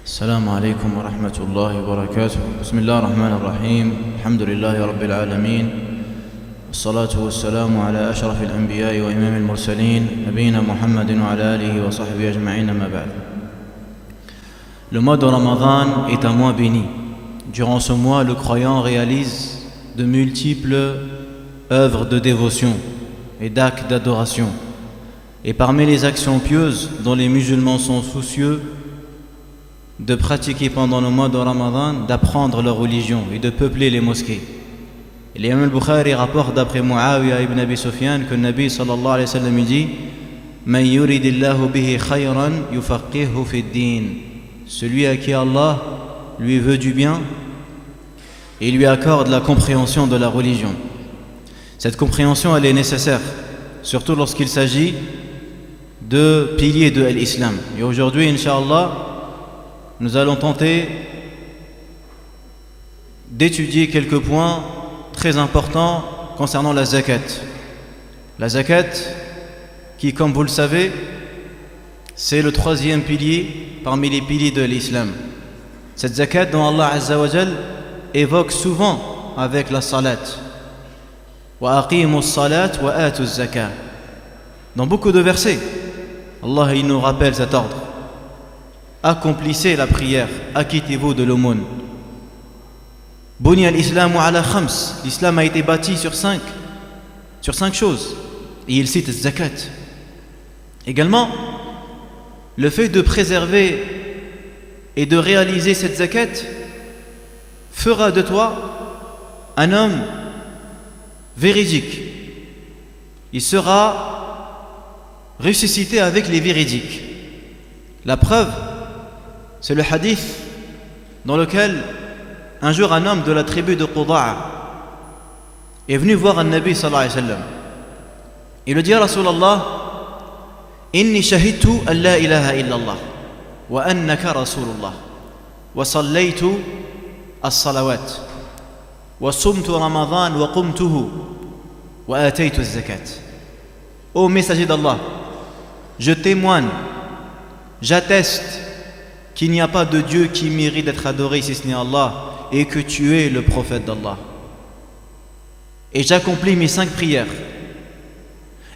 السلام عليكم ورحمة الله وبركاته. بسم الله الرحمن الرحيم. الحمد لله رب العالمين، والصلاة والسلام على أشرف الأنبياء وإمام المرسلين نبينا محمد وعلى آله وصحبه أجمعين. ما بعد. Le mois de Ramadan est un mois béni. Durant ce mois, le croyant réalise de multiples œuvres de dévotion et d'actes d'adoration. Et parmi les actions pieuses dont les musulmans sont soucieux de pratiquer pendant le mois de Ramadan, d'apprendre leur religion et de peupler les mosquées. Et l'imam al-Bukhari rapporte d'après Muawiya ibn Abi Sufyan que le Nabi sallallahu alayhi wa sallam dit Man yuridillahu bihi khayran yufaqihu fi ddin. Celui à qui Allah lui veut du bien et lui accorde la compréhension de la religion. Cette compréhension, elle est nécessaire, surtout lorsqu'il s'agit de piliers de l'islam. Et aujourd'hui, Inch'Allah, nous allons tenter d'étudier quelques points très importants concernant la zakat. La zakat, qui, comme vous le savez, c'est le troisième pilier parmi les piliers de l'islam. Cette zakat dont Allah Azza wa Jal évoque souvent avec la salat. Wa aqimus salat wa atuz zakat. Dans beaucoup de versets, Allah il nous rappelle cet ordre. Accomplissez la prière, acquittez-vous de l'aumône. Buni al-Islamu ala khams. L'islam a été bâti sur cinq choses. Et il cite zakat. Également, le fait de préserver et de réaliser cette zakat fera de toi un homme véridique. Il sera ressuscité avec les véridiques. La preuve, c'est le hadith dans lequel un jour un homme de la tribu de Quda'a est venu voir un Nabi sallallahu alayhi wa sallam. Il lui dit Ya Rasulallah, inni shahidtu an la ilaha illallah wa annaka rasulullah wa sallaytu as-salawat wa sumtu ramadan wa qumtuhu wa ataytu az-zakat. Ô messager d'Allah, je témoigne, j'atteste qu'il n'y a pas de Dieu qui mérite d'être adoré si ce n'est Allah et que tu es le prophète d'Allah. Et j'accomplis mes 5 prières.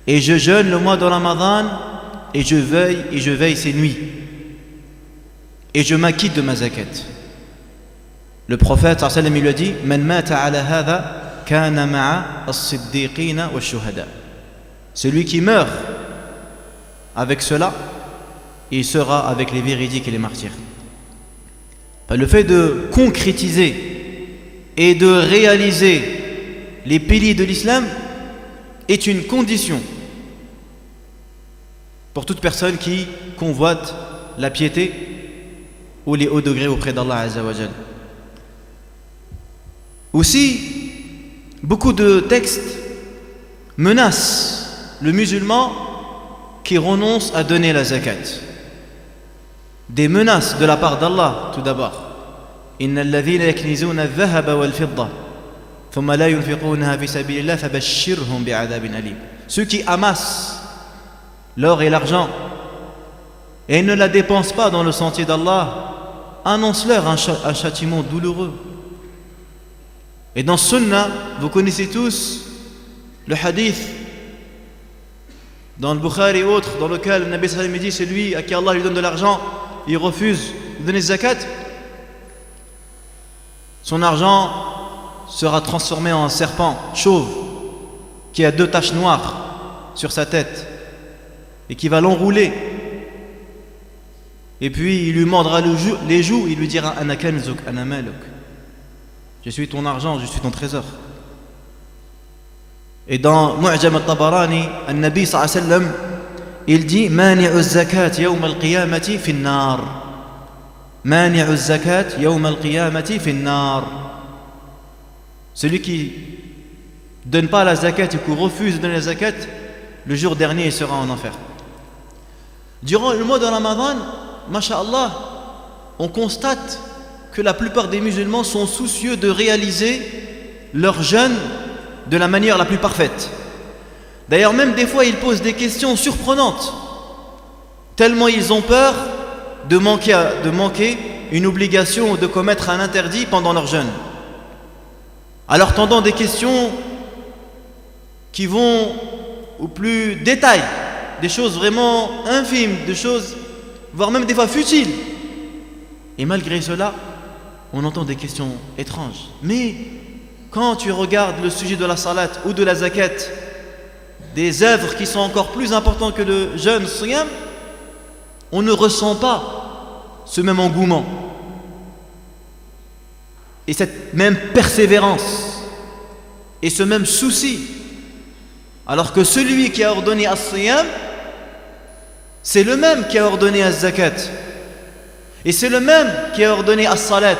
Et je jeûne le mois de Ramadan et je veille ces nuits. Et je m'acquitte de ma zakat. Le prophète sallallahu alayhi wa sallam lui a dit Man mata ala hadha kana ma'a as-siddiqina wa shuhada. Celui qui meurt avec cela, il sera avec les véridiques et les martyrs. Le fait de concrétiser et de réaliser les piliers de l'islam est une condition pour toute personne qui convoite la piété ou les hauts degrés auprès d'Allah Azza wa Jal. Aussi, beaucoup de textes menacent le musulman qui renonce à donner la zakat. Des menaces de la part d'Allah tout d'abord. Innal ladhina yaknizuna adh-dhahaba wal-fidda thumma la yunfiqunaha fi sabilillah fabashshirhum bi'adhabin alim. Ceux qui amassent l'or et l'argent et ne la dépensent pas dans le sentier d'Allah, annonce-leur un châtiment douloureux. Et dans Sunnah, vous connaissez tous le hadith dans le Bukhari et autres, dans lequel le Nabi sallallahu alayhi wa sallam dit celui à qui Allah lui donne de l'argent, il refuse de donner zakat, son argent sera transformé en un serpent chauve qui a 2 taches noires sur sa tête et qui va l'enrouler. Et puis il lui mordra les joues, il lui dira Ana kanzuk, ana maluk. Je suis ton argent, je suis ton trésor. Et dans Mu'jam al-Tabarani, le Nabi sallallahu alayhi wa sallam, il dit Mani'u zakat yawm al-qiyamati fi an-nar. Mani'u zakat yawm al-qiyamati fi an-nar. Celui qui ne donne pas la zakat et qui refuse de donner la zakat, le jour dernier il sera en enfer. Durant le mois de Ramadan, masha'Allah, on constate que la plupart des musulmans sont soucieux de réaliser leur jeûne de la manière la plus parfaite. D'ailleurs, même des fois, ils posent des questions surprenantes, tellement ils ont peur de manquer une obligation ou de commettre un interdit pendant leur jeûne. Alors tendant des questions qui vont au plus détail, des choses vraiment infimes, des choses voire même des fois futiles. Et malgré cela, on entend des questions étranges. Mais quand tu regardes le sujet de la salat ou de la zakat, des œuvres qui sont encore plus importantes que le jeûne siyam, on ne ressent pas ce même engouement et cette même persévérance et ce même souci, alors que celui qui a ordonné as-siyam, c'est le même qui a ordonné az-zakat, et c'est le même qui a ordonné as-salat,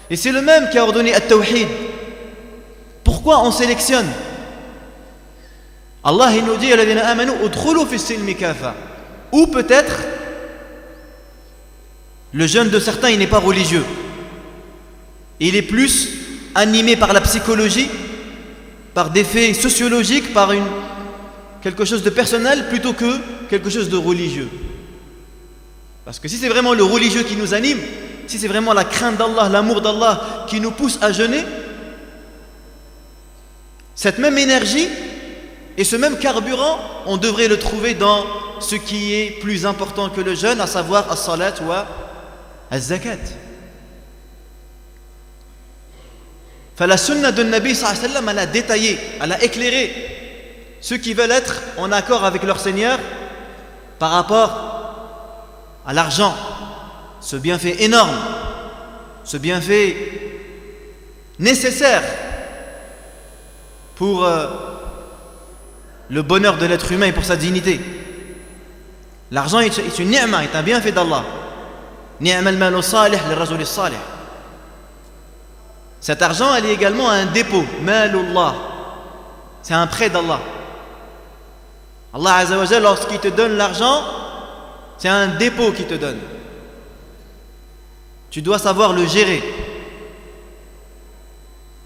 et c'est le même qui a ordonné at-tawhid. Pourquoi on sélectionne? Allah il nous dit alladhina amanu udkhulu fi silmi kafa. Ou peut-être le jeûne de certains il n'est pas religieux, il est plus animé par la psychologie, par des faits sociologiques, par quelque chose de personnel plutôt que quelque chose de religieux. Parce que si c'est vraiment le religieux qui nous anime, si c'est vraiment la crainte d'Allah, l'amour d'Allah qui nous pousse à jeûner, cette même énergie et ce même carburant, on devrait le trouver dans ce qui est plus important que le jeûne, à savoir as-salat ou az-zakat. La sunna de Nabi sallallahu alayhi wa sallam, elle a détaillé, elle a éclairé ceux qui veulent être en accord avec leur Seigneur par rapport à l'argent, ce bienfait énorme, ce bienfait nécessaire pour le bonheur de l'être humain et pour sa dignité. L'argent est une ni'ma, est un bienfait d'Allah. Ni'ma al-malu salih lirrajuli salih. Cet argent, elle est également un dépôt, malullah. C'est un prêt d'Allah. Allah Azza wa Jalla, lorsqu'il te donne l'argent, c'est un dépôt qu'il te donne. Tu dois savoir le gérer.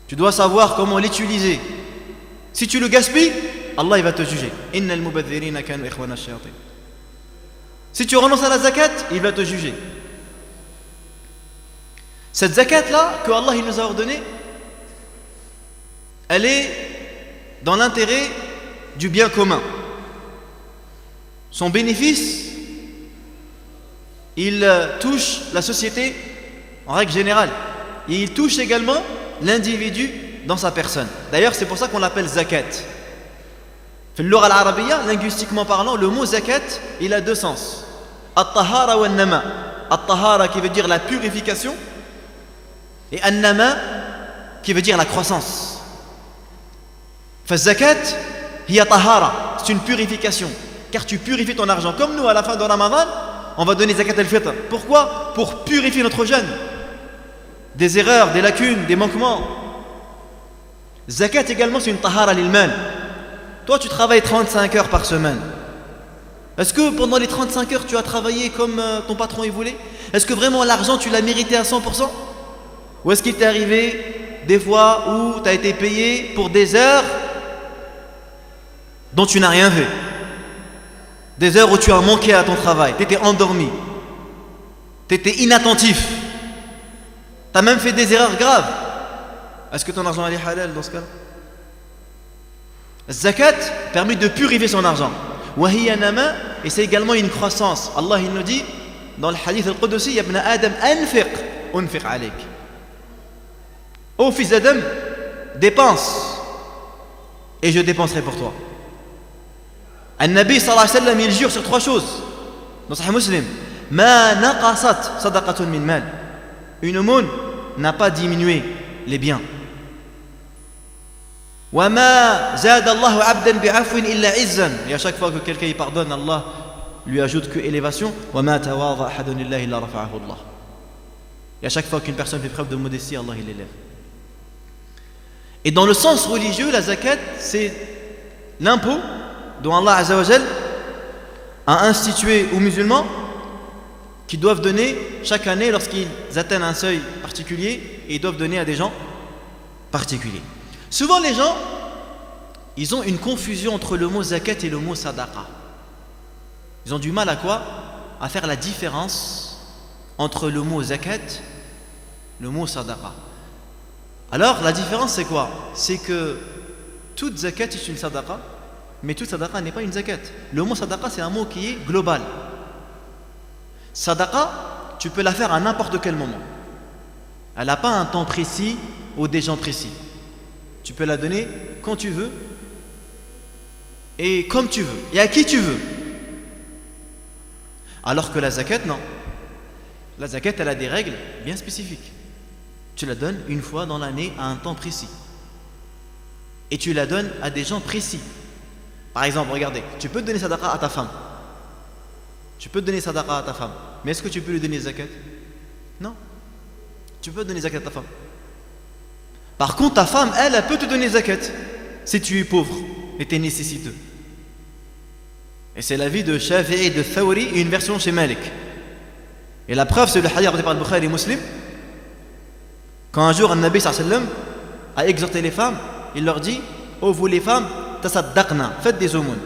Tu dois savoir comment l'utiliser. Si tu le gaspilles, Allah il va te juger. Innal mubadhirina kanu ikhwana ash-shayatin. Si tu renonces à la zakat, il va te juger. Cette zakat là que Allah il nous a ordonnée, elle est dans l'intérêt du bien commun. Son bénéfice, il touche la société en règle générale. Et il touche également l'individu dans sa personne. D'ailleurs, c'est pour ça qu'on l'appelle zakat. Fil-lugha al-arabiyya, linguistiquement parlant, le mot zakat, il a deux sens. At-tahara wa an-nama. At-tahara qui veut dire la purification et an-nama qui veut dire la croissance. Fa-zakat hiya tahara, c'est une purification. Car tu purifies ton argent. Comme nous, à la fin de Ramadan, on va donner zakat al-fitr. Pourquoi? Pour purifier notre jeûne des erreurs, des lacunes, des manquements. Zakat également, c'est une tahara lil-mal. Toi, tu travailles 35 heures par semaine. Est-ce que pendant les 35 heures, tu as travaillé comme ton patron y voulait? Est-ce que vraiment l'argent, tu l'as mérité à 100%? Ou est-ce qu'il t'est arrivé des fois où tu as été payé pour des heures dont tu n'as rien fait? Des heures où tu as manqué à ton travail, tu étais endormi, tu étais inattentif, tu as même fait des erreurs graves. Est-ce que ton argent est halal dans ce cas-là? Zakat permet de purifier son argent. Wahiya nama, et c'est également une croissance. Allah il nous dit dans le hadith al-Qudsi, Ya ibn Adam, unfiq alayk. Ô fils d'Adam, dépense et je dépenserai pour toi. An-Nabi sallallahu alayhi wa sallam, il jure sur trois choses dans Sahih Muslim. Ma naqasat sadaqatun min mal. Une aumône n'a pas diminué les biens. Wa ma zada Allahu 'abdan bi'afwin illa 'izzan. Et à chaque fois que quelqu'un y pardonne, Allah lui ajoute que élévation. Wa ma tawadha ahadun lillahi illa rafa'ahu Allah. Et à chaque fois qu'une personne fait preuve de modestie, Allah il l'élève. Et dans le sens religieux, la zakat, c'est l'impôt dont Allah Azza wa Jal a institué aux musulmans qui doivent donner chaque année lorsqu'ils atteignent un seuil particulier, et ils doivent donner à des gens particuliers. Souvent les gens, ils ont une confusion entre le mot zakat et le mot sadaqa. Ils ont du mal à quoi? À faire la différence entre le mot zakat, le mot sadaqa. Alors la différence c'est quoi? C'est que toute zakat est une sadaqa, mais toute sadaqa n'est pas une zakat. Le mot sadaqa c'est un mot qui est global. Sadaqa, tu peux la faire à n'importe quel moment. Elle n'a pas un temps précis ou des gens précis. Tu peux la donner quand tu veux et comme tu veux et à qui tu veux. Alors que la zakat, non. La zakat, elle a des règles bien spécifiques. Tu la donnes une fois dans l'année à un temps précis. Et tu la donnes à des gens précis. Par exemple, regardez, tu peux donner sadaqa à ta femme. Tu peux donner sadaqa à ta femme. Mais est-ce que tu peux lui donner zakat? Non. Tu peux donner zakat à ta femme. Par contre, ta femme, elle peut te donner zakat si tu es pauvre et tu es nécessiteux. Et c'est l'avis de Shafi'i et de Thawri et une version chez Malik. Et la preuve, c'est le hadith rapporté par Bukhari et Muslim. Quand un jour, un Nabi sallallahu alayhi wa sallam a exhorté les femmes, il leur dit: oh, vous les femmes, tasaddaqna, faites des aumônes.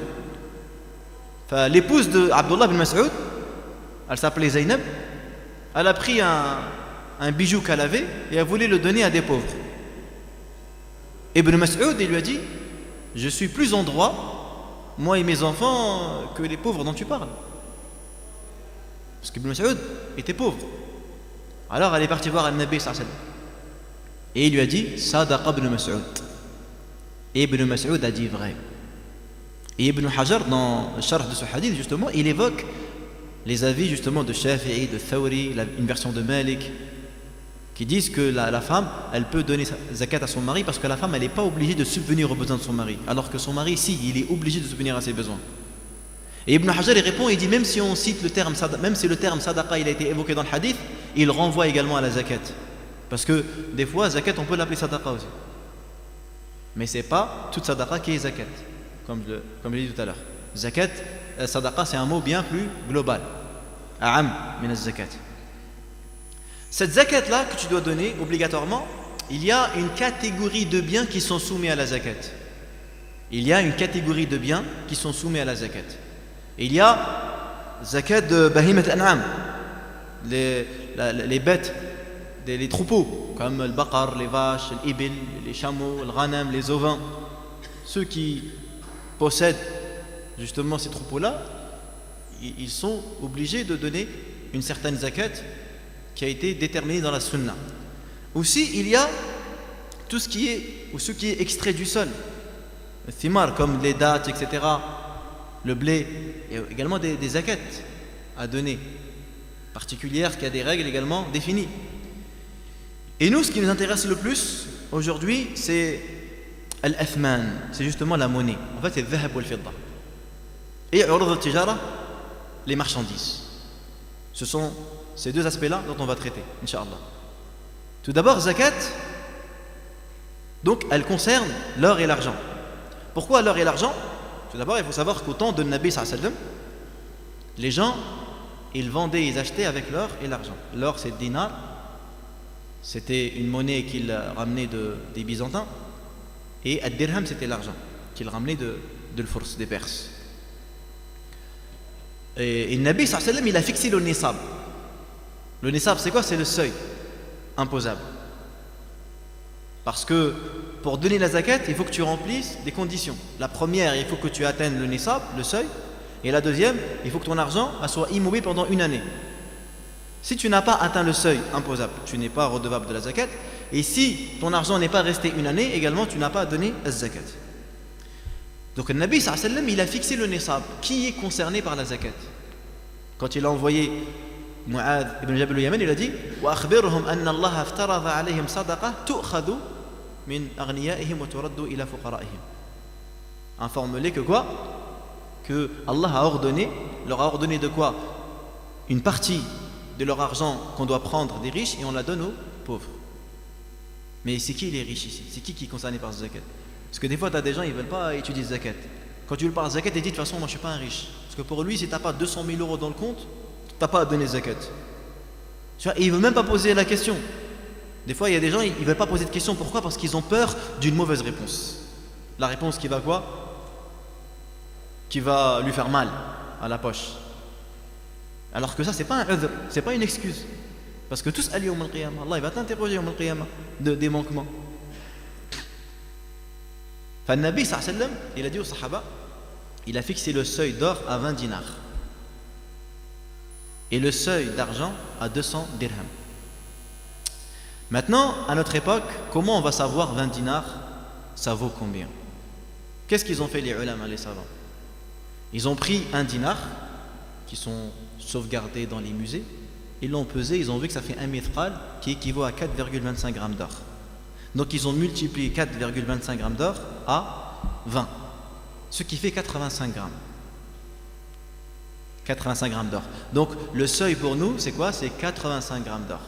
L'épouse de Abdullah bin Mas'ud, elle s'appelait Zaynab, elle a pris un bijou qu'elle avait et elle voulait le donner à des pauvres. Ibn Mas'ud, il lui a dit: je suis plus en droit, moi et mes enfants, que les pauvres dont tu parles. Parce qu'Ibn Mas'ud était pauvre. Alors elle est partie voir Al-Nabi sallallahu alayhi wa sallam. Et il lui a dit: Sadaqa ibn Mas'ud. Et Ibn Mas'ud a dit vrai. Et Ibn Hajar, dans le sharh de ce hadith, justement, il évoque les avis justement de Shafi'i, de Thawri, une version de Malik, qui disent que la femme, elle peut donner zakat à son mari parce que la femme, elle n'est pas obligée de subvenir aux besoins de son mari. Alors que son mari, si, il est obligé de subvenir à ses besoins. Et Ibn Hajar, il répond, il dit, même si on cite le terme, même si le terme sadaqa, il a été évoqué dans le hadith, il renvoie également à la zakat. Parce que des fois, zakat, on peut l'appeler sadaqa aussi. Mais ce n'est pas toute sadaqa qui est zakat, comme je l'ai dit tout à l'heure. Zakat, sadaqa, c'est un mot bien plus global. A'am min az-zakat. Cette zakat-là que tu dois donner obligatoirement, il y a une catégorie de biens qui sont soumis à la zakat. Il y a une catégorie de biens qui sont soumis à la zakat. Il y a zakat de bahimat al-an'am, les bêtes, les troupeaux, comme le baqar, les vaches, l'ibil, les chameaux, le ghanam, les ovins. Ceux qui possèdent justement ces troupeaux-là, ils sont obligés de donner une certaine zakat qui a été déterminée dans la sunna. Aussi, il y a tout ce qui est extrait du sol, le thimar, comme les dattes, etc., le blé, et également des zakats à donner, particulières, qui a des règles également définies. Et nous, ce qui nous intéresse le plus aujourd'hui, c'est al-athman, c'est justement la monnaie. En fait, c'est al-dhahab ou al-fidda. Et urud al-tijara, les marchandises. Ce sont ces deux aspects-là dont on va traiter, Inch'Allah. Tout d'abord, zakat, donc elle concerne l'or et l'argent. Pourquoi l'or et l'argent? Tout d'abord, il faut savoir qu'au temps de Nabi sallallahu alayhi wa sallam, les gens, ils vendaient, ils achetaient avec l'or et l'argent. L'or, c'est le dinar, c'était une monnaie qu'ils ramenaient des Byzantins, et ad-dirham, c'était l'argent qu'ils ramenaient de l'Furs, des Perses. Et Nabi sallallahu alayhi wa sallam, il a fixé le nisab. Le nisab, c'est quoi? C'est le seuil imposable. Parce que pour donner la zakat, il faut que tu remplisses des conditions. La première, il faut que tu atteignes le nisab, le seuil. Et la deuxième, il faut que ton argent soit immobile pendant une année. Si tu n'as pas atteint le seuil imposable, tu n'es pas redevable de la zakat. Et si ton argent n'est pas resté une année, également, tu n'as pas donné la zakat. Donc le Nabi sallallahu alayhi wa sallam, il a fixé le nisab. Qui est concerné par la zakat? Quand il a envoyé Mu'adh ibn Jabal al-Yaman, il a dit: wa akhbirhum anna Allah aftarada alayhim sadaqa tu'khadhu min aghniyaihim wa turaddu ila fuqaraihim. Informe-les que quoi? Que Allah leur a ordonné de quoi? Une partie de leur argent qu'on doit prendre des riches et on la donne aux pauvres. Mais c'est qui les riches ici? C'est qui est concerné par ce zakat? Parce que des fois, tu as des gens, ils ne veulent pas étudier ce zakat. Quand tu lui parles de zakat, il dit: de toute façon, moi je ne suis pas un riche. Parce que pour lui, si tu n'as pas 200 000 euros dans le compte, tu n'as pas à donner zakat. Tu vois, et il ne veut même pas poser la question. Des fois, il y a des gens, ils ne veulent pas poser de question. Pourquoi? Parce qu'ils ont peur d'une mauvaise réponse. La réponse qui va quoi? Qui va lui faire mal à la poche. Alors que ça, c'est pas un udhr, c'est pas une excuse. Parce que tous allés au Qiyamah, Allah il va t'interroger au Qiyamah des manquements. Enfin, le Nabi sallallahu alayhi wa sallam, il a dit aux Sahaba, il a fixé le seuil d'or à 20 dinars et le seuil d'argent à 200 dirhams. Maintenant, à notre époque, comment on va savoir 20 dinars, ça vaut combien? Qu'est-ce qu'ils ont fait les ulama, les savants? Ils ont pris un dinar, qui sont sauvegardés dans les musées, ils l'ont pesé, ils ont vu que ça fait un mithqal, qui équivaut à 4,25 grammes d'or. Donc ils ont multiplié 4,25 grammes d'or à 20, ce qui fait 85 grammes. 85 grammes d'or. Donc le seuil pour nous, c'est quoi? C'est 85 grammes d'or.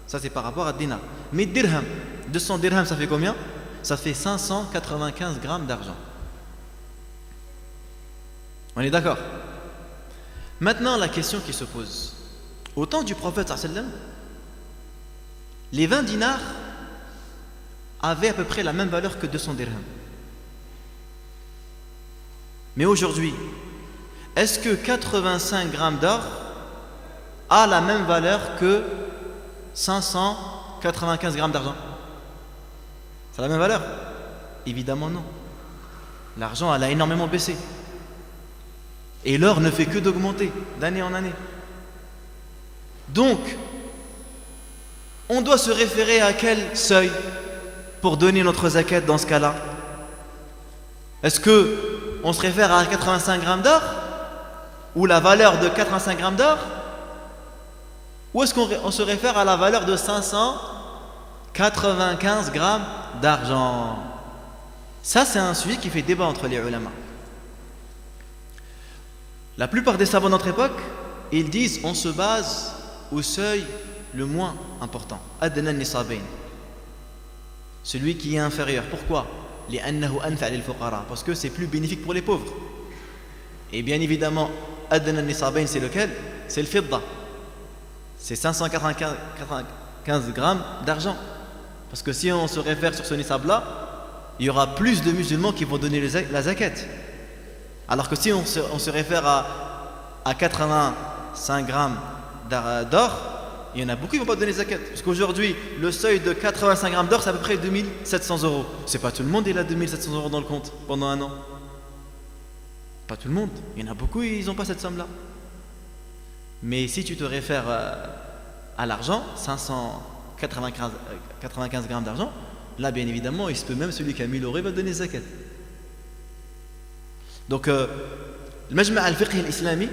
Ça c'est par rapport à dinar. Mais dirham, 200 dirhams, ça fait combien? Ça fait 595 grammes d'argent. On est d'accord? Maintenant la question qui se pose. Au temps du prophète sallallahu alayhi wa sallam, les 20 dinars avaient à peu près la même valeur que 200 dirhams. Mais aujourd'hui, est-ce que 85 grammes d'or a la même valeur que 595 grammes d'argent? C'est la même valeur? Évidemment non. L'argent elle a énormément baissé. Et l'or ne fait que d'augmenter d'année en année. Donc, on doit se référer à quel seuil pour donner notre zakat dans ce cas-là? Est-ce que on se réfère à 85 grammes d'or ou la valeur de 85 grammes d'or, ou est-ce qu'on se réfère à la valeur de 595 grammes d'argent? Ça c'est un sujet qui fait débat entre les ulama. La plupart des savants de notre époque, ils disent on se base au seuil le moins important, adna nisabain, celui qui est inférieur. Pourquoi? Parce que c'est plus bénéfique pour les pauvres. Et bien évidemment, adna nisabain, c'est lequel? C'est le fidda. C'est 595 grammes d'argent. Parce que si on se réfère sur ce nisab là, il y aura plus de musulmans qui vont donner la zakat. Alors que si on se réfère à 85 grammes d'or, il y en a beaucoup qui ne vont pas donner zakat. Parce qu'aujourd'hui, le seuil de 85 grammes d'or, c'est à peu près 2700 €. C'est pas tout le monde qui a 2700 € dans le compte pendant un an. Pas tout le monde. Il y en a beaucoup, ils n'ont pas cette somme-là. Mais si tu te réfères à l'argent, 595 grammes d'argent, là, bien évidemment, il se peut même celui qui a 1000 € va donner zakat. Donc, le Majma' al-Fiqh al-Islami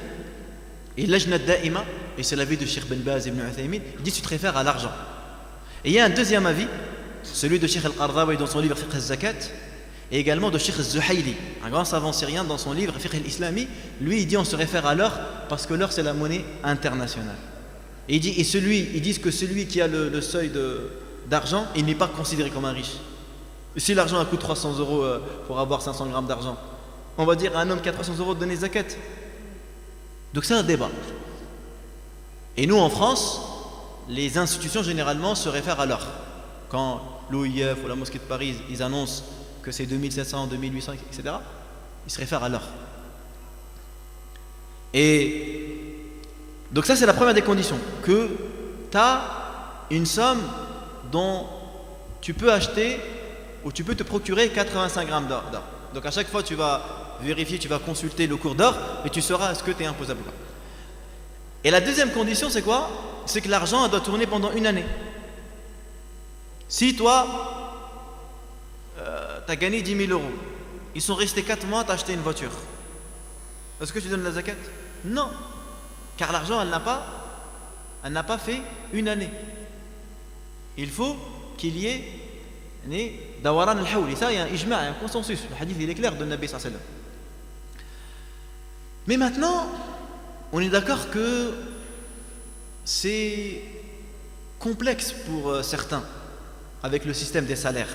et l'Ajna al-Da'ima, et c'est l'avis de Cheikh Ben Baz et Ibn Uthaymin, il dit tu te réfères à l'argent. Et il y a un deuxième avis, celui de Cheikh al-Qardawi dans son livre Fiqh al-Zakat, et également de Cheikh al-Zuhayli, un grand savant syrien dans son livre Fiqh al-Islami. Lui il dit on se réfère à l'or parce que l'or c'est la monnaie internationale. Et il dit, ils disent que celui qui a le seuil d'argent, il n'est pas considéré comme un riche. Et si l'argent coûte 300 € pour avoir 500 grammes d'argent, on va dire à un homme qui a 300 € de donner zakat. Donc c'est un débat. Et nous en France, les institutions généralement se réfèrent à l'or. Quand l'OIF ou la mosquée de Paris, ils annoncent que c'est 2700, 2800, etc., ils se réfèrent à l'or. Et donc ça c'est la première des conditions, que tu as une somme dont tu peux acheter ou tu peux te procurer 85 grammes d'or. Donc à chaque fois tu vas vérifier, tu vas consulter le cours d'or et tu sauras est-ce que tu es imposable ou pas. Et la deuxième condition c'est quoi? C'est que l'argent doit tourner pendant une année. Si toi tu as gagné 10 000 €, ils sont restés 4 mois, tu as acheté une voiture, est-ce que tu donnes la zakat? Non, car l'argent elle n'a pas fait une année. Il faut qu'il y ait dawaran al-hawl. Et ça il y a un ijma', un consensus. Le hadith il est clair de Nabi sallallahu alayhi wa sallam. Mais maintenant on est d'accord que c'est complexe pour certains avec le système des salaires.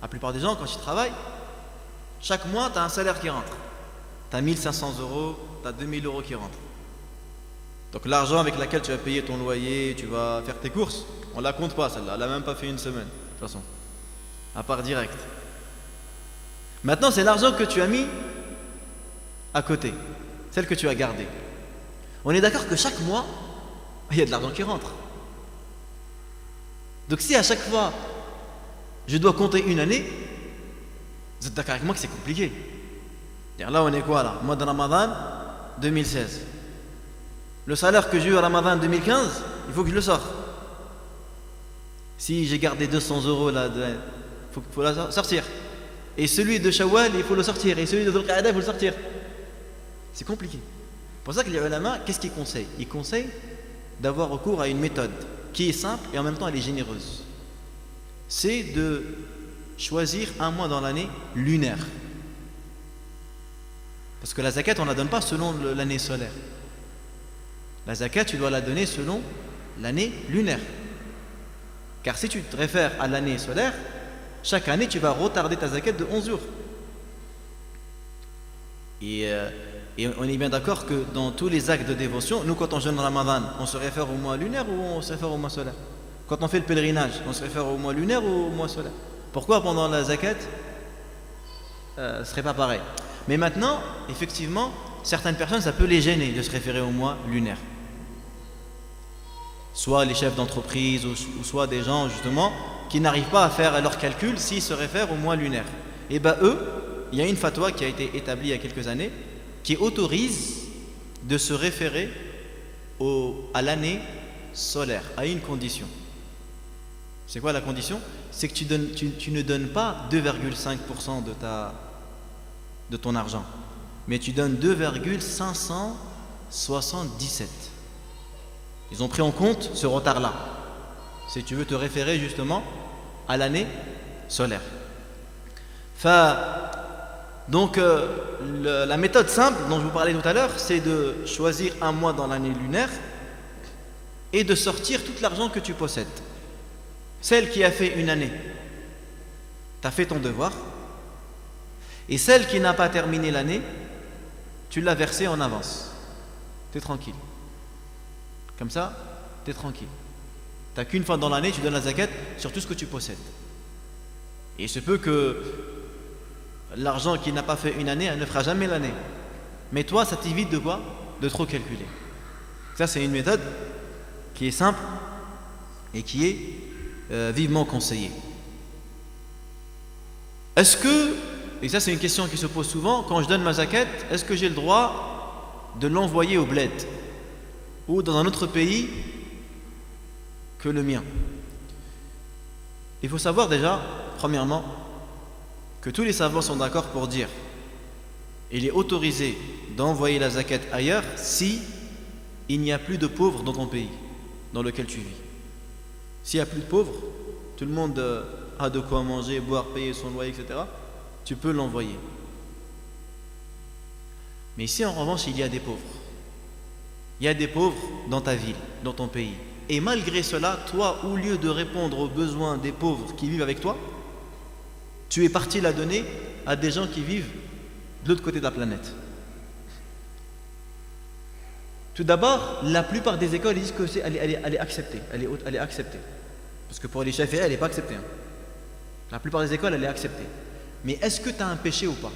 La plupart des gens quand ils travaillent, chaque mois tu as un salaire qui rentre. Tu as 1500 €, tu as 2000 € qui rentrent. Donc l'argent avec lequel tu vas payer ton loyer, tu vas faire tes courses, on la compte pas celle-là, elle n'a même pas fait une semaine de toute façon, à part direct. Maintenant c'est l'argent que tu as mis à côté, celle que tu as gardée. On est d'accord que chaque mois, il y a de l'argent qui rentre. Donc si à chaque fois, je dois compter une année, vous êtes d'accord avec moi que c'est compliqué. Là, on est quoi là? Mois de Ramadan 2016. Le salaire que j'ai eu à Ramadan 2015, il faut que je le sorte. Si j'ai gardé 200 euros là, il faut la sortir. Et celui de Shawwal, il faut le sortir. Et celui de Dhul Qa'ada, il faut le sortir. C'est compliqué. C'est pour ça que les ulama, qu'est-ce qu'ils conseillent? Ils conseillent d'avoir recours à une méthode qui est simple et en même temps elle est généreuse. C'est de choisir un mois dans l'année lunaire. Parce que la zakat, on ne la donne pas selon l'année solaire. La zakat, tu dois la donner selon l'année lunaire. Car si tu te réfères à l'année solaire, chaque année, tu vas retarder ta zakat de 11 jours. Et on est bien d'accord que dans tous les actes de dévotion, nous, quand on jeûne Ramadan, on se réfère au mois lunaire ou on se réfère au mois solaire? Quand on fait le pèlerinage, on se réfère au mois lunaire ou au mois solaire? Pourquoi pendant la zakat, ce ne serait pas pareil? Mais maintenant, effectivement, certaines personnes, ça peut les gêner de se référer au mois lunaire. Soit les chefs d'entreprise ou soit des gens, justement, qui n'arrivent pas à faire leurs calculs s'ils se réfèrent au mois lunaire. Et bien eux, il y a une fatwa qui a été établie il y a quelques années qui autorise de se référer à l'année solaire, à une condition. C'est quoi la condition? C'est que tu ne donnes pas 2,5% de ton argent, mais tu donnes 2,577. Ils ont pris en compte ce retard-là, si tu veux te référer justement à l'année solaire. Donc la méthode simple dont je vous parlais tout à l'heure, c'est de choisir un mois dans l'année lunaire et de sortir tout l'argent que tu possèdes. Celle qui a fait une année, tu as fait ton devoir. Et celle qui n'a pas terminé l'année, tu l'as versée en avance. Tu es tranquille. Comme ça, tu es tranquille. Tu n'as qu'une fois dans l'année, tu donnes la zakat sur tout ce que tu possèdes. Et il se peut que l'argent qui n'a pas fait une année, elle ne fera jamais l'année. Mais toi, ça t'évite de quoi? De trop calculer. Ça, c'est une méthode qui est simple et qui est vivement conseillée. Est-ce que, et ça c'est une question qui se pose souvent, quand je donne ma zakat, est-ce que j'ai le droit de l'envoyer au bled ou dans un autre pays que le mien? Il faut savoir déjà, premièrement, que tous les savants sont d'accord pour dire il est autorisé d'envoyer la zakat ailleurs si il n'y a plus de pauvres dans ton pays dans lequel tu vis. S'il n'y a plus de pauvres, tout le monde a de quoi manger, boire, payer son loyer, etc., tu peux l'envoyer. Mais si en revanche il y a des pauvres, il y a des pauvres dans ta ville, dans ton pays, et malgré cela, toi, au lieu de répondre aux besoins des pauvres qui vivent avec toi, tu es parti la donner à des gens qui vivent de l'autre côté de la planète. Tout d'abord, la plupart des écoles disent que elle est acceptée. Elle est acceptée. Parce que pour les chefs, elle n'est pas acceptée. La plupart des écoles, elle est acceptée. Mais est-ce que tu as un péché ou pas?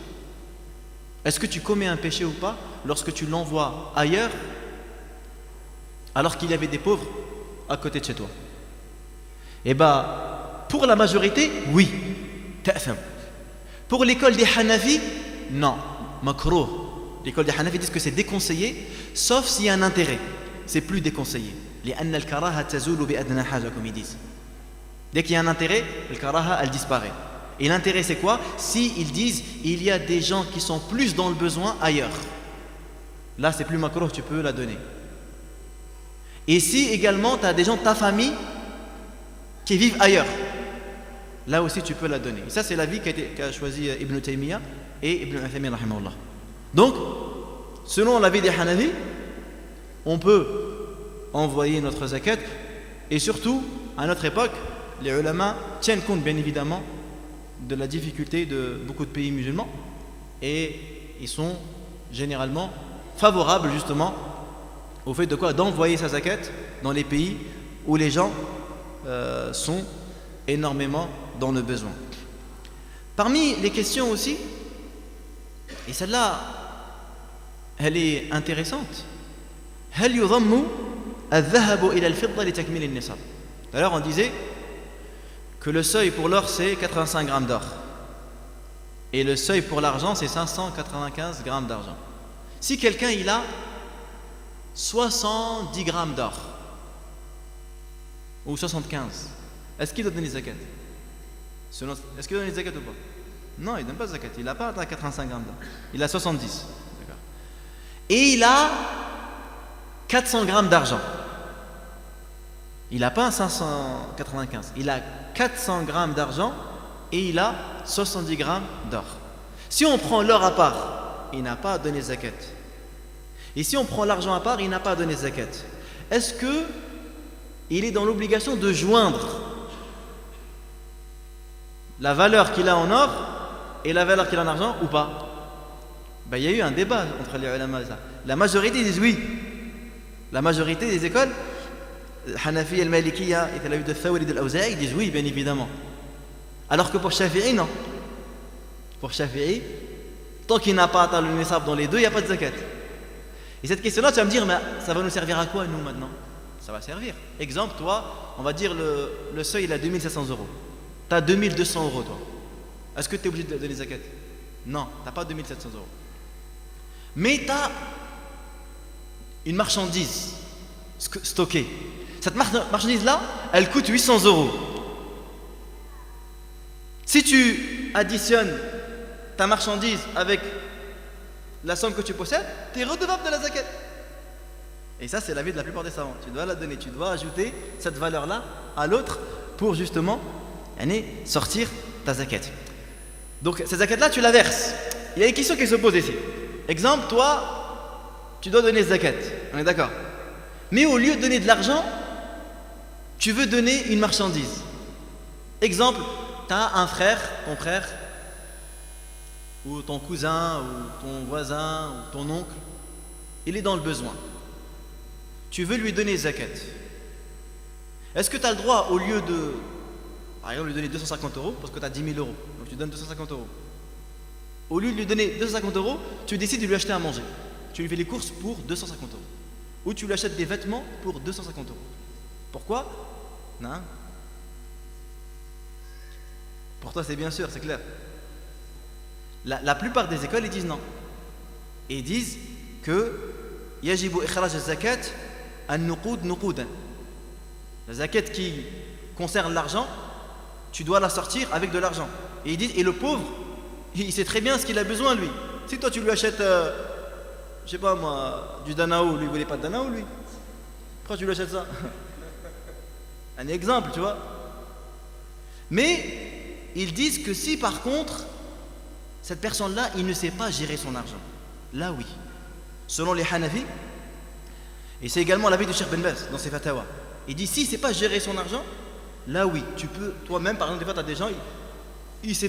Est-ce que tu commets un péché ou pas lorsque tu l'envoies ailleurs alors qu'il y avait des pauvres à côté de chez toi? Eh bien, pour la majorité, oui. Ta'tham. Pour l'école des Hanafi, non. Makrouh. L'école des Hanafi disent que c'est déconseillé, sauf s'il y a un intérêt. C'est plus déconseillé. لأن الكراهة تزول بأدنى حاجة, comme ils disent. Dès qu'il y a un intérêt, le karaha, elle disparaît. Et l'intérêt, c'est quoi? Si ils disent il y a des gens qui sont plus dans le besoin ailleurs, là c'est plus makrouh, tu peux la donner. Et si également tu as des gens de ta famille qui vivent ailleurs, là aussi tu peux la donner. Et ça c'est l'avis qu'a choisi Ibn Taymiyyah et Ibn Uthaymin rahimahullah. Donc, selon l'avis des Hanafi, on peut envoyer notre zakat, et surtout, à notre époque, les ulama tiennent compte bien évidemment de la difficulté de beaucoup de pays musulmans, et ils sont généralement favorables justement au fait de quoi? D'envoyer sa zakat dans les pays où les gens sont énormément dans le besoin. Parmi les questions aussi, et celle-là elle est intéressante, هل يضم الذهب إلى الفضة لتكميل النصاب. D'ailleurs on disait que le seuil pour l'or c'est 85 grammes d'or et le seuil pour l'argent c'est 595 grammes d'argent. Si quelqu'un il a 70 grammes d'or ou 75, est-ce qu'il doit donner zakat? Est-ce qu'il doit donner zakat ou pas? Non, il ne donne pas zakat, il n'a pas atteint 85 grammes d'or, il a 70. D'accord. Et il a 400 grammes d'argent. Il n'a pas 595, il a 400 grammes d'argent et il a 70 grammes d'or. Si on prend l'or à part, il n'a pas à donner zakat. Et si on prend l'argent à part, il n'a pas à donner zakat. Est-ce qu'il est dans l'obligation de joindre la valeur qu'il a en or et la valeur qu'il a en argent ou pas? Ben, il y a eu un débat entre les ulama. La majorité disent oui. La majorité des écoles, Hanafi et Malikiya et la de Thawri et de l'Awza'i, disent oui, bien évidemment. Alors que pour Shafi'i, non. Pour Shafi'i, tant qu'il n'a pas atteint le nisab dans les deux, il n'y a pas de zakat. Et cette question-là, tu vas me dire, mais ça va nous servir à quoi, nous, maintenant? Ça va servir. Exemple, toi, on va dire le seuil, il a 2700 euros. Tu as 2200 euros, toi. Est-ce que tu es obligé de donner zakat? Non, tu n'as pas 2700 euros. Mais tu as une marchandise stockée. Cette marchandise-là, elle coûte 800 euros. Si tu additionnes ta marchandise avec la somme que tu possèdes, tu es redevable de la zakat. Et ça, c'est l'avis de la plupart des savants. Tu dois la donner, tu dois ajouter cette valeur-là à l'autre pour justement sortir ta zakat. Donc, cette zakat-là, tu la verses. Il y a une question qui se pose ici. Exemple, toi, tu dois donner zakat. On est d'accord? Mais au lieu de donner de l'argent, tu veux donner une marchandise. Exemple, tu as un frère, ton frère, ou ton cousin, ou ton voisin, ou ton oncle, il est dans le besoin. Tu veux lui donner zakat. Est-ce que tu as le droit, au lieu de, par exemple, lui donner 250 euros, parce que tu as 10 000 euros, donc tu donnes 250 euros. Au lieu de lui donner 250 euros, tu décides de lui acheter à manger. Tu lui fais les courses pour 250 euros. Ou tu lui achètes des vêtements pour 250 euros. Pourquoi? Non. Pour toi, c'est bien sûr, c'est clair. La plupart des écoles, ils disent non. Et ils disent que yajibu ikhraj az-zakat an-nuqud nuqudan. La zakat qui concerne l'argent, tu dois la sortir avec de l'argent. Et ils disent, et le pauvre, il sait très bien ce qu'il a besoin, lui. Si toi, tu lui achètes, je sais pas moi, du danao, lui, il voulait pas de danao, lui. Pourquoi tu lui achètes ça? Un exemple, tu vois. Mais ils disent que si par contre cette personne-là, il ne sait pas gérer son argent, là oui, selon les Hanafi, et c'est également l'avis de Cheikh Ben Baz dans ses fatawa, il dit si c'est pas gérer son argent, là oui, tu peux, toi-même par exemple, des fois tu as des gens, il sait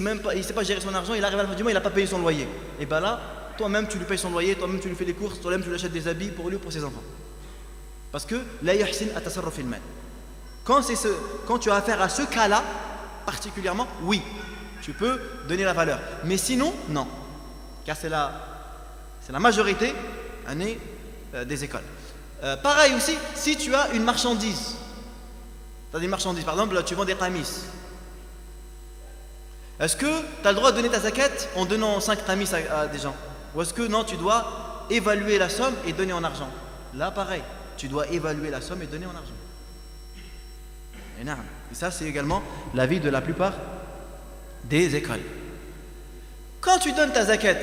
pas gérer son argent, il arrive à la fin du mois, il n'a pas payé son loyer, et ben là, toi-même tu lui payes son loyer, toi-même tu lui fais les courses, toi-même tu lui achètes des habits pour lui ou pour ses enfants, parce que la yahsin atasarruf fil mal. Quand tu as affaire à ce cas-là, particulièrement, oui, tu peux donner la valeur. Mais sinon, non. Car c'est la majorité des écoles. Pareil aussi, si tu as une marchandise, tu as des marchandises, par exemple, tu vends des tamis. Est-ce que tu as le droit de donner ta zakat en donnant 5 tamis à des gens? Ou est-ce que non, tu dois évaluer la somme et donner en argent? Là, pareil, tu dois évaluer la somme et donner en argent. Et ça, c'est également l'avis de la plupart des écoles. Quand tu donnes ta zakat,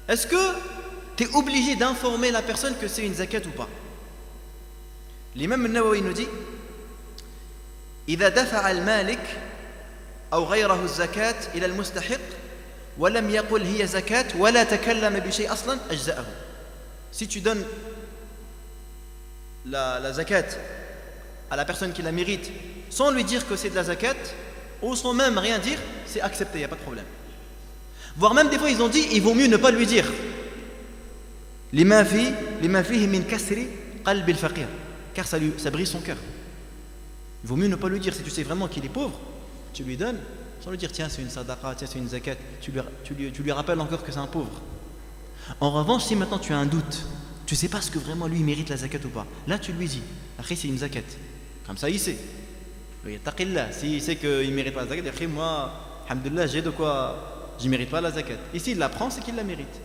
est-ce que tu es obligé d'informer la personne que c'est une zakat ou pas? L'imam al-Nawawi nous dit إذا دفع المالك أو غيره الزكاة إلى المستحق ولم يقل هي زكاة ولا تكلم بشيء أصلا أجزأه. Si tu donnes la zakat à la personne qui la mérite sans lui dire que c'est de la zakat ou sans même rien dire, c'est accepté, il n'y a pas de problème. Voire même des fois ils ont dit il vaut mieux ne pas lui dire. لما فيه من كسر قلب الفقير, car ça brise son cœur. Il vaut mieux ne pas lui dire. Si tu sais vraiment qu'il est pauvre, tu lui donnes sans lui dire tiens c'est une sadaqa, tiens c'est une zakat, tu lui rappelles encore que c'est un pauvre. En revanche, si maintenant tu as un doute, tu sais pas ce que vraiment lui il mérite la zakat ou pas. Là tu lui dis, après c'est une zakat. Comme ça il sait. S'il sait qu'il ne mérite pas la zakat, après moi, alhamdoulilah, j'ai de quoi, je ne mérite pas la zakat. Et s'il la prend, c'est qu'il la mérite.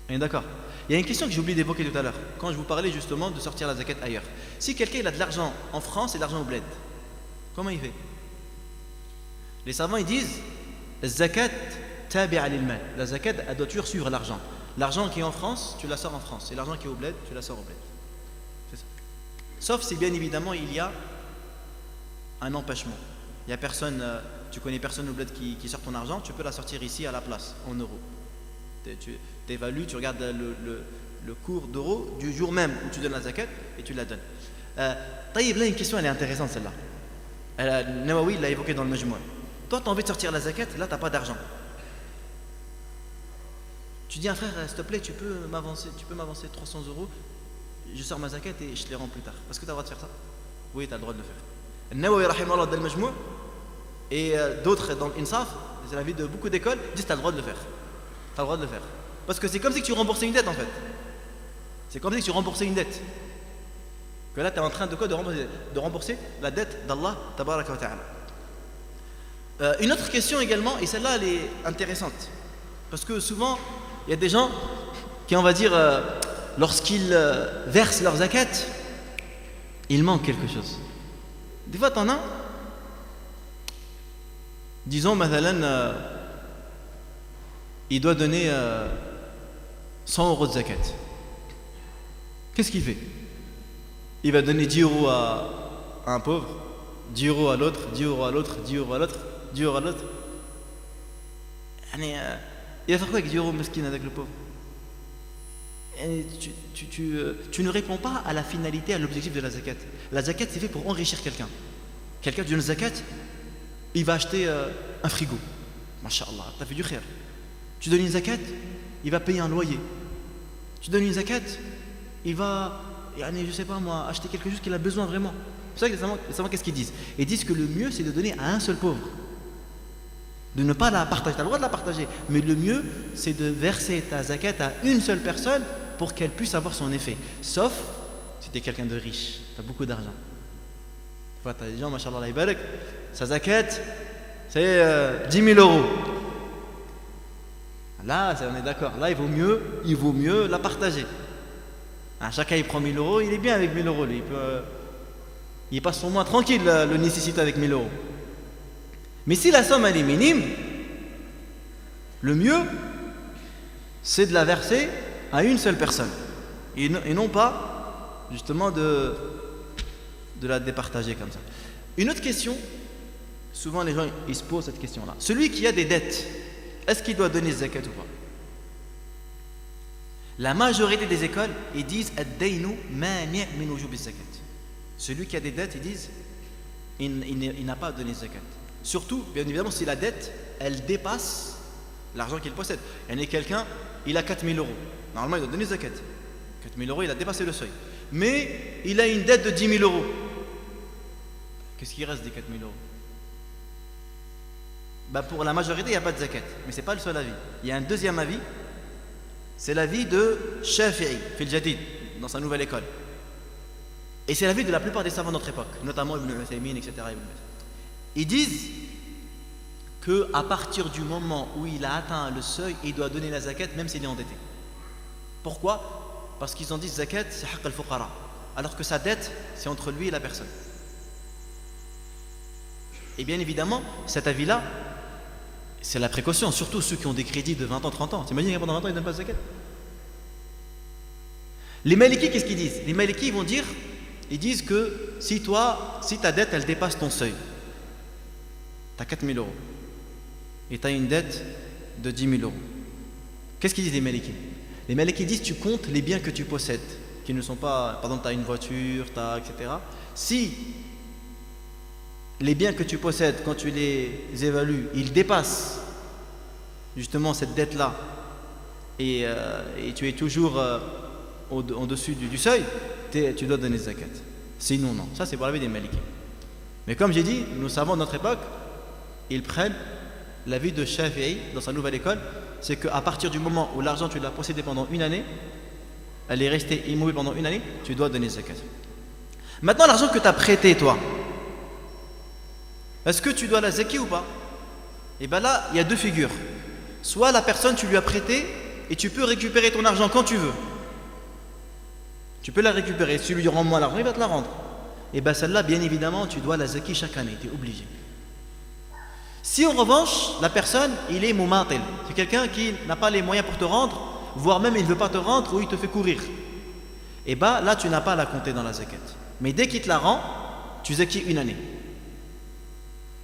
On est d'accord? Il y a une question que j'ai oublié d'évoquer tout à l'heure, quand je vous parlais justement de sortir la zakat ailleurs. Si quelqu'un il a de l'argent en France et de l'argent au bled, comment il fait? Les savants ils disent, la zakat tabi'a lil mal. La zakat elle doit toujours suivre l'argent. L'argent qui est en France, tu la sors en France. Et l'argent qui est au bled, tu la sors au bled. C'est ça. Sauf si bien évidemment il y a un empêchement. Il y a personne, tu connais personne au bled qui sort ton argent, tu peux la sortir ici à la place, en euros. Tu évalues, tu regardes le cours d'euros du jour même où tu donnes la zakat et tu la donnes. Taïb, là une question elle est intéressante celle-là. Nawawi l'a évoqué dans le Majmou'. Toi tu as envie de sortir la zakat, là tu n'as pas d'argent. Tu dis à un frère, s'il te plaît, tu peux m'avancer 300 euros, je sors ma zakat et je te les rends plus tard. Est-ce que tu as le droit de faire ça? Oui, tu as le droit de le faire. Nawawi rahimahullah dans le Majmou' et d'autres dans l'Insaf, c'est l'avis de beaucoup d'écoles, disent tu as le droit de le faire. Tu as le droit de le faire. Parce que c'est comme si tu remboursais une dette en fait. C'est comme si tu remboursais une dette. Que là tu es en train de quoi? De rembourser la dette d'Allah tabaraka wa ta'ala. Une autre question également, et celle-là elle est intéressante. Parce que souvent, il y a des gens qui, on va dire, lorsqu'ils versent leur zakat, il manque quelque chose. Des fois, t'en as, disons, mathalan, il doit donner 100 euros de zakat. Qu'est-ce qu'il fait? Il va donner 10 euros à un pauvre, 10 euros à l'autre, 10 euros à l'autre, 10 euros à l'autre, 10 euros à l'autre. Il va faire quoi avec 10 euros mesquine avec le pauvre? Tu ne réponds pas à la finalité, à l'objectif de la zakat. La zakat c'est fait pour enrichir quelqu'un. Quelqu'un qui donne zakat, il va acheter un frigo. Masha'Allah, t'as fait du khair. Tu donnes une zakat, il va payer un loyer. Tu donnes une zakat, il va, je sais pas moi, acheter quelque chose qu'il a besoin vraiment. C'est ça que les savants qu'est-ce qu'ils disent? Ils disent que le mieux c'est de donner à un seul pauvre. De ne pas la partager, tu as le droit de la partager, mais le mieux c'est de verser ta zakat à une seule personne pour qu'elle puisse avoir son effet. Sauf si tu es quelqu'un de riche, tu as beaucoup d'argent. Tu as des gens, machallah, sa zakat c'est 10 000 euros. Là, on est d'accord, là il vaut mieux la partager. Chacun il prend 1000 euros, il est bien avec 1000 euros, lui. Il passe son mois tranquille, le nécessite avec 1000 euros. Mais si la somme elle est minime, le mieux c'est de la verser à une seule personne et non pas justement de la départager comme ça. Une autre question, souvent les gens ils se posent cette question là. Celui qui a des dettes, est-ce qu'il doit donner zakat ou pas? La majorité des écoles ils disent ad-daynu mani' min wujub az-zakat. Celui qui a des dettes ils disent il n'a pas à donner zakat. Surtout, bien évidemment, si la dette, elle dépasse l'argent qu'il possède. Il y en a quelqu'un, il a 4 000 euros. Normalement, il doit donner zakat. 4 000 euros, il a dépassé le seuil. Mais il a une dette de 10 000 euros. Qu'est-ce qui reste des 4 000 euros? Pour la majorité, il n'y a pas de zakat. Mais ce n'est pas le seul avis. Il y a un deuxième avis. C'est l'avis de Shafi'i, Fil Jadid, dans sa nouvelle école. Et c'est l'avis de la plupart des savants de notre époque, notamment Ibn Uthaymin, etc. Ils disent qu'à partir du moment où il a atteint le seuil, il doit donner la zakat même s'il est endetté. Pourquoi? Parce qu'ils ont dit zakat c'est haqq al-fuqara, alors que sa dette c'est entre lui et la personne. Et bien évidemment, cet avis-là, c'est la précaution, surtout ceux qui ont des crédits de 20 ans, 30 ans. T'imagines que pendant 20 ans ils ne donnent pas de zakat? Les Malikis, qu'est-ce qu'ils disent? Les Malikis ils disent que si ta dette elle dépasse ton seuil, tu as 4 000 euros et tu as une dette de 10 000 euros. Qu'est-ce qu'ils disent les Malikis? Les Malikis disent tu comptes les biens que tu possèdes, qui ne sont pas, par exemple tu as une voiture, etc. Si les biens que tu possèdes, quand tu les évalues, ils dépassent justement cette dette-là et tu es toujours en dessus du seuil, tu dois donner zakat. Sinon non, ça c'est pour l'avis des Malikis. Mais comme j'ai dit, nous savons de notre époque, ils prennent l'avis de Shafi'i dans sa nouvelle école, c'est qu'à partir du moment où l'argent tu l'as possédé pendant une année, elle est restée immobile pendant une année, tu dois donner zakat. Maintenant, l'argent que tu as prêté, toi, est-ce que tu dois la zakat ou pas? Et bien là, il y a deux figures. Soit la personne, tu lui as prêté et tu peux récupérer ton argent quand tu veux. Tu peux la récupérer. Si tu lui rends moins l'argent, il va te la rendre. Et bien celle-là, bien évidemment, tu dois la zakat chaque année, tu es obligé. Si en revanche, la personne, il est mumatil, c'est quelqu'un qui n'a pas les moyens pour te rendre, voire même il ne veut pas te rendre ou il te fait courir, et bien là, tu n'as pas à la compter dans la zakat. Mais dès qu'il te la rend, tu zakis une année.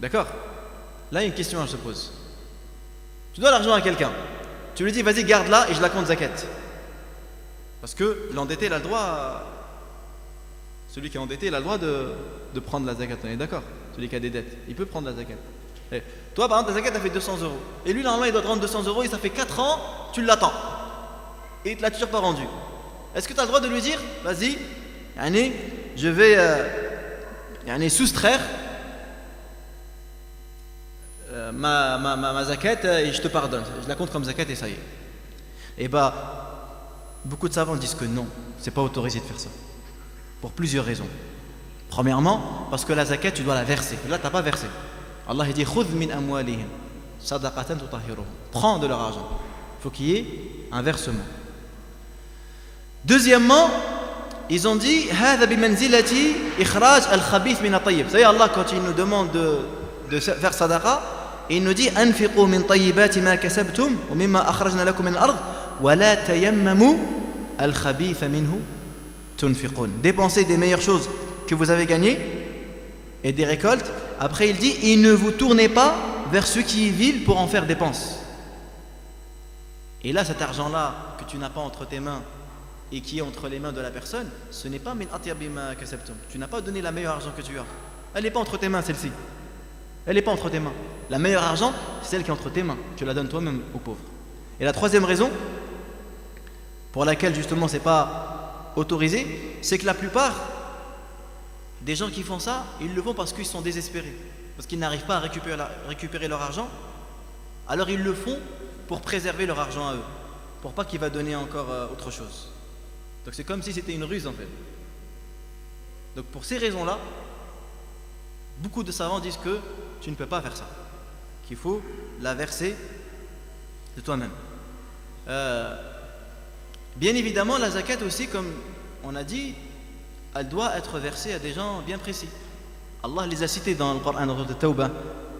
D'accord? Là, il y a une question se pose. Tu dois l'argent à quelqu'un. Tu lui dis, vas-y, garde-la et je la compte zakat. Parce que l'endetté, il a le droit. Celui qui est endetté, il a le droit de prendre la zakat. On est d'accord? Celui qui a des dettes, il peut prendre la zakat. Et toi, par exemple, ta zakat, a fait 200 €. Et lui, normalement, il doit te rendre 200 € et ça fait 4 ans, tu l'attends. Et il ne te l'a toujours pas rendu. Est-ce que tu as le droit de lui dire, vas-y, je vais soustraire ma zakat et je te pardonne. Je la compte comme zakat et ça y est. Et beaucoup de savants disent que non, c'est pas autorisé de faire ça. Pour plusieurs raisons. Premièrement, parce que la zakat, tu dois la verser. Là, tu n'as pas versé. Allah dit khudh min amwalihim sadaqatan tutahhiruhum. Prends de leur argent. Il faut qu'il y ait un versement. Deuxièmement, ils ont dit hadha bi manzilati ikhraj al-khabith min at-tayyib. C'est Allah quand il nous demande de faire sadaqa, il nous dit anfiqu min tayyibati ma kasabtum wa mimma akhrajna lakum min al-ard wa la tayammamu al-khabitha minhu tunfiqun. Dépensez des meilleures choses que vous avez gagnées et des récoltes. Après il dit, et ne vous tournez pas vers ce qui est vil pour en faire dépense. Et là, cet argent-là que tu n'as pas entre tes mains et qui est entre les mains de la personne, ce n'est pas min atyabi ma kasabtum. Tu n'as pas donné la meilleure argent que tu as. Elle n'est pas entre tes mains, celle-ci. Elle n'est pas entre tes mains. La meilleure argent, c'est celle qui est entre tes mains. Tu la donnes toi-même aux pauvres. Et la troisième raison, pour laquelle justement c'est pas autorisé, c'est que la plupart des gens qui font ça, ils le font parce qu'ils sont désespérés, parce qu'ils n'arrivent pas à récupérer leur argent. Alors ils le font pour préserver leur argent à eux, pour pas qu'il va donner encore autre chose. Donc c'est comme si c'était une ruse en fait. Donc pour ces raisons-là, beaucoup de savants disent que tu ne peux pas faire ça, qu'il faut la verser de toi-même. Bien évidemment, la zakat aussi, comme on a dit, elle doit être versée à des gens bien précis. Allah les a cités dans le Coran de Tawbah,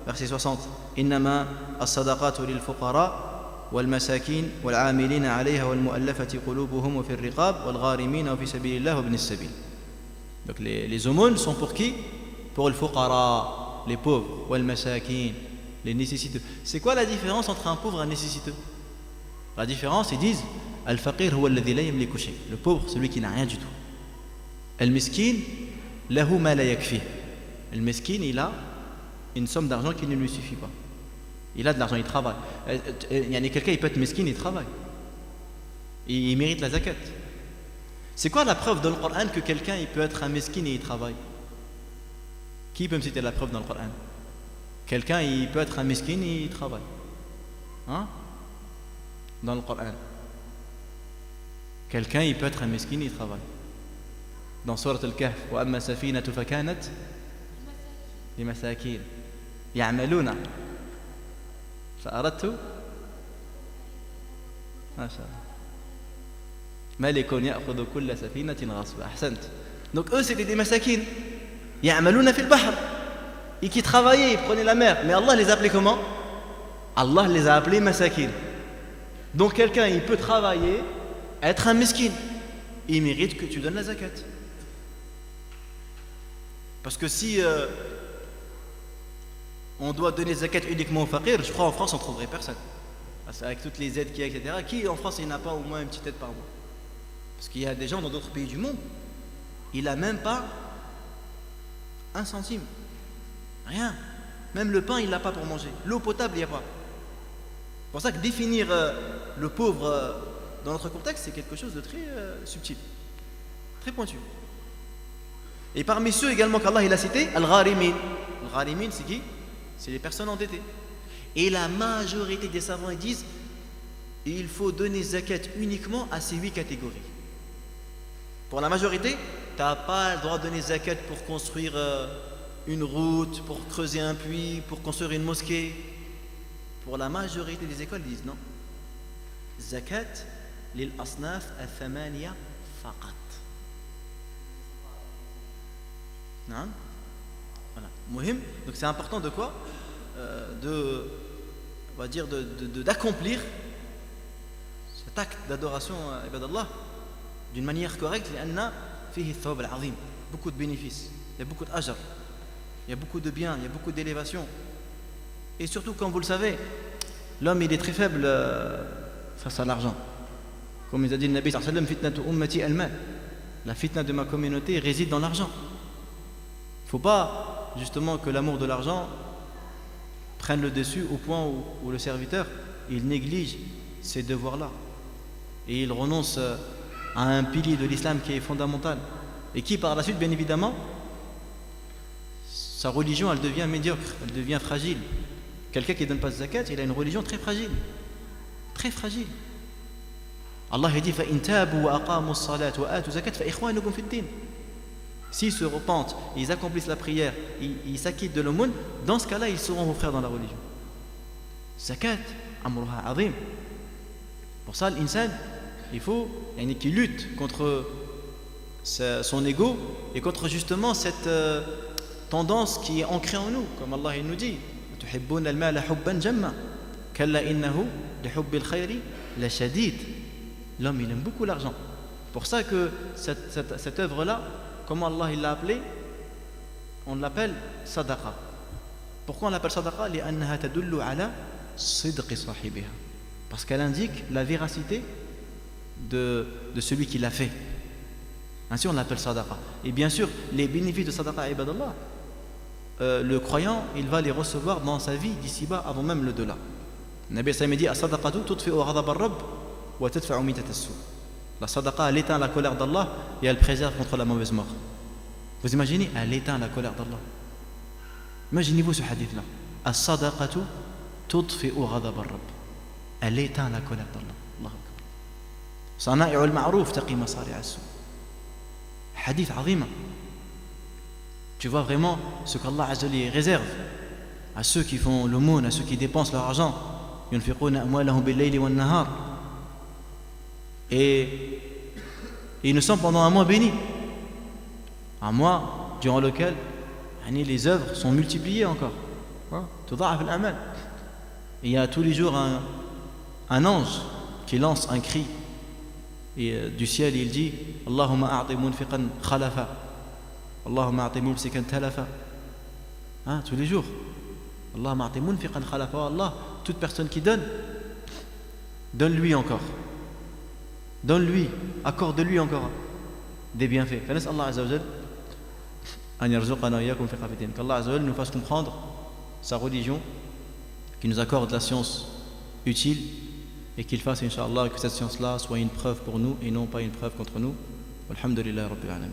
verset 60. Innama as-sadaqatu lil fuqara wal masakin wal 'amilina 'alayha wal mu'allafati qulubuhum wa fi ar-riqab wal gharimin wa fi sabilillah wa ibn as-sabil. Donc les aumônes sont pour qui? Pour le fuqara, les pauvres, wal masakin, les nécessiteux. C'est quoi la différence entre un pauvre et un nécessiteux? La différence, ils disent al-faqir huwa alladhi la yamliku shay. Le pauvre, celui qui n'a rien du tout. Al-miskin, lahu ma la yakfi. Le miskin, il a une somme d'argent qui ne lui suffit pas. Il a de l'argent, il travaille. Il y a quelqu'un, il peut être miskin, il travaille. Il mérite la zakat. C'est quoi la preuve dans le Coran que quelqu'un il peut être un miskin et il travaille? Qui peut me citer la preuve dans le Coran? Quelqu'un il peut être un miskin et il travaille. Hein? Dans le Coran. Quelqu'un il peut être un miskin et il travaille. Dans Surat Al-Kahf, wa amma safinatu fakanat limasakin ya'maluna fa'aradtu ma sha Allah malikun ya'khudhu kulla safinatin ghasba. Ahsant. Donc eux c'était des masakin ya'maluna fil bahr, et qui travaillaient, ils prenaient la mer. Mais Allah les appelait comment? Allah les a appelés masakin. Donc quelqu'un il peut travailler, être un miskin, il mérite que tu donnes la zakat. Parce que si on doit donner zakat uniquement aux faqirs, je crois en France on ne trouverait personne. Parce avec toutes les aides qu'il y a, etc. Qui en France il n'a pas au moins une petite aide par mois? Parce qu'il y a des gens dans d'autres pays du monde, il n'a même pas un centime. Rien. Même le pain il l'a pas pour manger. L'eau potable il n'y a pas. C'est pour ça que définir le pauvre dans notre contexte c'est quelque chose de très subtil, très pointu. Et parmi ceux également qu'Allah il a cité, Al-Gharimin. Al-Gharimin c'est qui? C'est les personnes endettées. Et la majorité des savants ils disent il faut donner zakat uniquement à ces 8 catégories. Pour la majorité, tu n'as pas le droit de donner zakat pour construire une route, pour creuser un puits, pour construire une mosquée. Pour la majorité des écoles, ils disent non. Zakat lil asnaf al-thamaniya faqat. Non? Voilà. Muhim. Donc c'est important de quoi? On va dire d'accomplir cet acte d'adoration à ibadallah d'une manière correcte. Beaucoup de bénéfices, il y a beaucoup d'ajr, il y a beaucoup de biens, il y a beaucoup d'élévation. Et surtout, comme vous le savez, l'homme il est très faible face à l'argent. Comme il a dit le Nabi sallallahu alayhi wa sallam, fitnatu ummati al-mal. La fitna de ma communauté réside dans l'argent. Il ne faut pas justement que l'amour de l'argent prenne le dessus au point où le serviteur il néglige ces devoirs-là et il renonce à un pilier de l'islam qui est fondamental et qui par la suite bien évidemment sa religion elle devient médiocre, elle devient fragile. Quelqu'un qui ne donne pas de zakat, il a une religion très fragile, très fragile. Allah a dit فَإِن تَابُوا وَأَقَامُوا الصَّلَاةَ وَآتُوا الزَّكَاةَ فَإِخْوَانُكُمْ فِي الدِّينِ. S'ils se repentent, ils accomplissent la prière, ils s'acquittent de l'aumône, dans ce cas-là, ils seront vos frères dans la religion. Zakat, amruha azim. Pour ça, l'insan, il faut qu'il lutte contre son ego et contre justement cette tendance qui est ancrée en nous, comme Allah il nous dit tuhibbuna al-mala hubban jamma kalla innahu li hubbil khayri la shadid. L'homme il aime beaucoup l'argent. Pour ça que cette œuvre-là, comment Allah il l'a appelée, on l'appelle sadaqa. Pourquoi on l'appelle sadaqa? لأنها تدل على صدق صاحبها. Parce qu'elle indique la véracité de celui qui l'a fait. Ainsi on l'appelle sadaqa. Et bien sûr, les bénéfices de sadaqa ibadallah, le croyant, il va les recevoir dans sa vie d'ici-bas avant même le delà. Le Nabi sallallahu alayhi wa sallam dit as-sadaqatu tudfi'u ghadab ar-rabb wa tadfa'u mitat as-su'. La sadaqa, elle éteint la colère d'Allah et elle préserve contre la mauvaise mort. Vous imaginez, elle éteint la colère d'Allah. Imaginez-vous ce hadith-là. As-sadaqatu tudfi'u ghadab ar-rabb. Elle éteint la colère d'Allah. Allahu akbar. Sana'i'u al-ma'ruf taqi masari' as-su'. Hadith azima. Tu vois vraiment ce qu'Allah Azza wa Jalla réserve à ceux qui font l'aumône, à ceux qui dépensent leur argent. Yunfiquna amwalahum bil-layli wan-nahar. Et ils ne sont pendant un mois bénis, un mois durant lequel les œuvres sont multipliées encore. Il y a tous les jours un ange qui lance un cri et du ciel il dit Allahumma a'ti munfiqan khalafa, Allahumma a'ti mumsikan talafa. Tous les jours Allahumma a'ti munfiqan khalafa. Allah, toute personne qui donne-lui encore. Donne-lui, accorde-lui encore des bienfaits. Allah Azza wa Jal an yarzuqana wa iyyakum fiqa fi din. Qu'Allah Azza wa Jal nous fasse comprendre sa religion, qu'il nous accorde la science utile et qu'il fasse, Inch'Allah, que cette science-là soit une preuve pour nous et non pas une preuve contre nous. Walhamdulillah Rabbil Alamin.